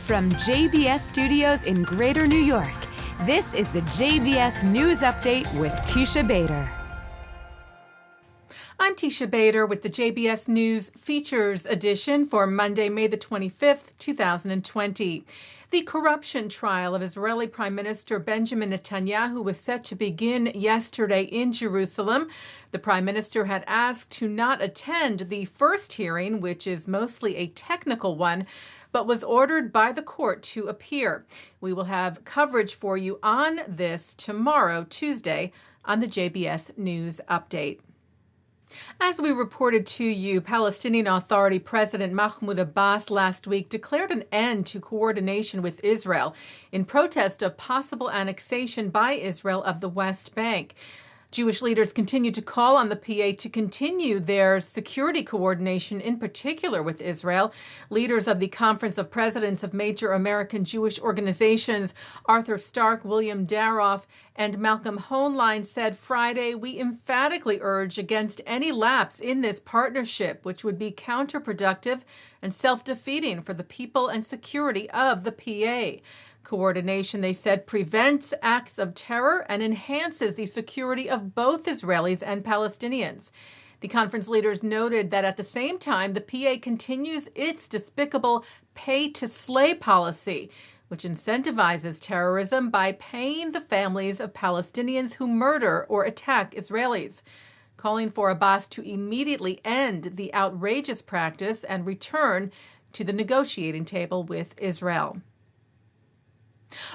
From JBS Studios in Greater New York, this is the JBS News Update with Teisha Bader. I'm Teisha Bader with the JBS News Features Edition for Monday, May the 25th, 2020. The corruption trial of Israeli Prime Minister Benjamin Netanyahu was set to begin yesterday in Jerusalem. The Prime Minister had asked to not attend the first hearing, which is mostly a technical one, but was ordered by the court to appear. We will have coverage for you on this tomorrow, Tuesday, on the JBS News Update. As we reported to you, Palestinian Authority President Mahmoud Abbas last week declared an end to coordination with Israel in protest of possible annexation by Israel of the West Bank. Jewish leaders continue to call on the PA to continue their security coordination, in particular with Israel. Leaders of the Conference of Presidents of Major American Jewish Organizations, Arthur Stark, William Daroff, and Malcolm Hoenlein said Friday, "We emphatically urge against any lapse in this partnership, which would be counterproductive and self-defeating for the people and security of the PA. Coordination," they said, "prevents acts of terror and enhances the security of both Israelis and Palestinians." The conference leaders noted that at the same time, the PA continues its despicable pay-to-slay policy, which incentivizes terrorism by paying the families of Palestinians who murder or attack Israelis, calling for Abbas to immediately end the outrageous practice and return to the negotiating table with Israel.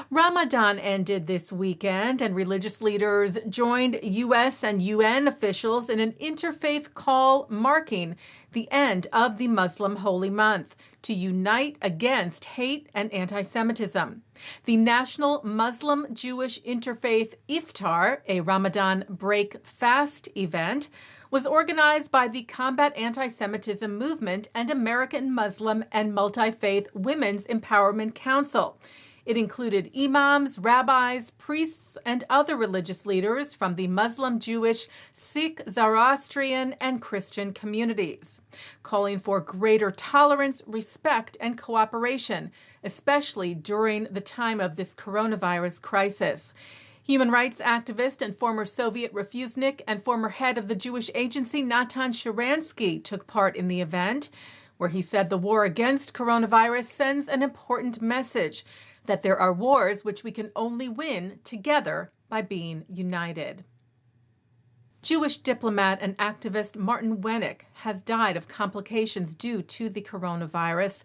Ramadan ended this weekend, and religious leaders joined U.S. and UN officials in an interfaith call marking the end of the Muslim holy month to unite against hate and anti-Semitism. The National Muslim Jewish Interfaith Iftar, a Ramadan break fast event, was organized by the Combat Anti-Semitism Movement and American Muslim and Multi-Faith Women's Empowerment Council. It included imams, rabbis, priests, and other religious leaders from the Muslim, Jewish, Sikh, Zoroastrian, and Christian communities, calling for greater tolerance, respect, and cooperation, especially during the time of this coronavirus crisis. Human rights activist and former Soviet refusenik and former head of the Jewish Agency, Natan Sharansky, took part in the event, where he said the war against coronavirus sends an important message that there are wars which we can only win together by being united. Jewish diplomat and activist Martin Wennick has died of complications due to the coronavirus.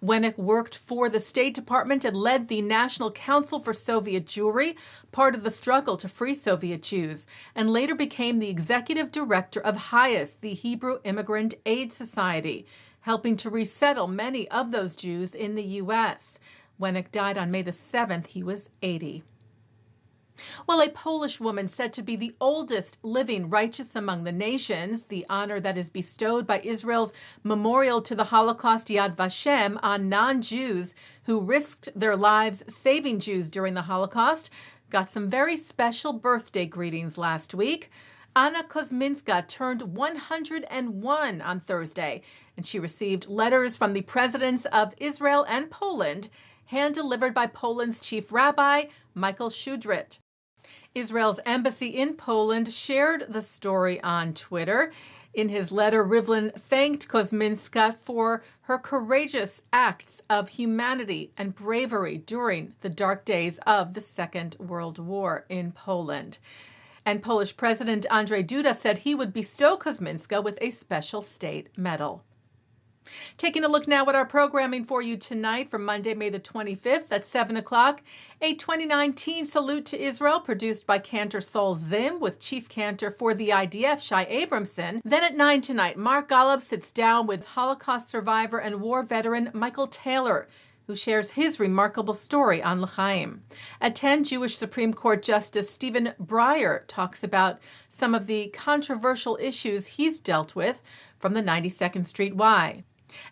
Wennick worked for the State Department and led the National Council for Soviet Jewry, part of the struggle to free Soviet Jews, and later became the executive director of HIAS, the Hebrew Immigrant Aid Society, helping to resettle many of those Jews in the U.S. Wennick died on May the 7th. He was 80. While a Polish woman said to be the oldest living righteous among the nations, the honor that is bestowed by Israel's Memorial to the Holocaust Yad Vashem on non-Jews who risked their lives saving Jews during the Holocaust, got some very special birthday greetings last week. Anna Kozminski turned 101 on Thursday, and she received letters from the presidents of Israel and Poland, hand-delivered by Poland's chief rabbi, Michael Shudrit. Israel's embassy in Poland shared the story on Twitter. In his letter, Rivlin thanked Kozminski for her courageous acts of humanity and bravery during the dark days of the Second World War in Poland. And Polish President Andrzej Duda said he would bestow Kozminski with a special state medal. Taking a look now at our programming for you tonight for Monday, May the 25th at 7 o'clock, a 2019 salute to Israel produced by cantor Sol Zim with chief cantor for the IDF, Shai Abramson. Then at 9 tonight, Mark Golub sits down with Holocaust survivor and war veteran Michael Taylor, who shares his remarkable story on L'chaim. At 10, Jewish Supreme Court Justice Stephen Breyer talks about some of the controversial issues he's dealt with from the 92nd Street Y.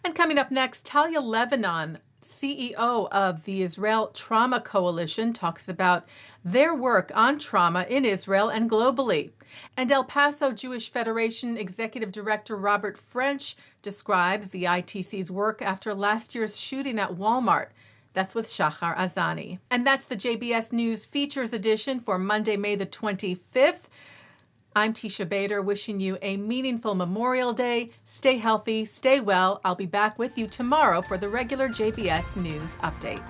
And coming up next, Talia Levanon, CEO of the Israel Trauma Coalition, talks about their work on trauma in Israel and globally. And El Paso Jewish Federation Executive Director Robert French describes the ITC's work after last year's shooting at Walmart That's with Shachar Azani. And that's the JBS News Features Edition for Monday, May the 25th. I'm Teisha Bader, wishing you a meaningful Memorial Day. Stay healthy, stay well. I'll be back with you tomorrow for the regular JBS News Update.